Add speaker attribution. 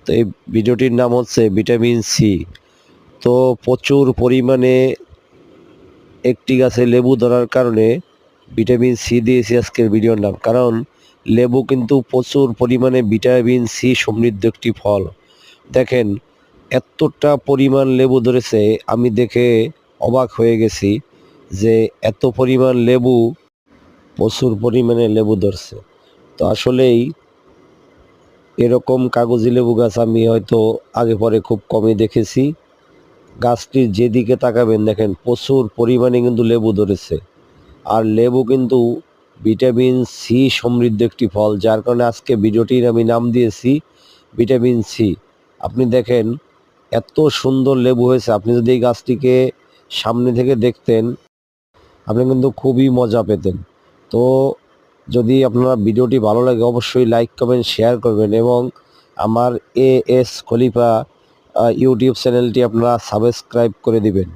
Speaker 1: তো এই ভিডিওটির নাম হচ্ছে ভিটামিন সি। তো প্রচুর পরিমাণে একটি গাছে লেবু ধরার কারণে ভিটামিন সি দিয়েছি আজকের ভিডিওর নাম। কারণ লেবু কিন্তু প্রচুর পরিমাণে ভিটামিন সি সমৃদ্ধ একটি ফল। দেখেন এতটা পরিমাণ লেবু ধরেছে, আমি দেখে অবাক হয়ে গেছি যে এত পরিমাণ লেবু, প্রচুর পরিমাণে লেবু ধরছে। তো আসলেই এরকম কাগজি লেবু গাছ আমি হয়তো আগে পরে খুব কমই দেখেছি। গাছটির যেদিকে তাকাবেন দেখেন প্রচুর পরিমাণে কিন্তু লেবু ধরেছে। আর লেবু কিন্তু ভিটামিন সি সমৃদ্ধ একটি ফল, যার কারণে আজকে ভিডিওটির আমি নাম দিয়েছি ভিটামিন সি। আপনি দেখেন এত সুন্দর লেবু হয়েছে, আপনি যদি এই গাছটিকে সামনে থেকে দেখতেন আপনি কিন্তু খুবই মজা পেতেন। তো যদি আপনার ভিডিওটি ভালো লাগে অবশ্যই লাইক কমেন্ট শেয়ার করবেন এবং আমার এএস খলিফা ইউটিউব চ্যানেলটি আপনারা সাবস্ক্রাইব করে দিবেন।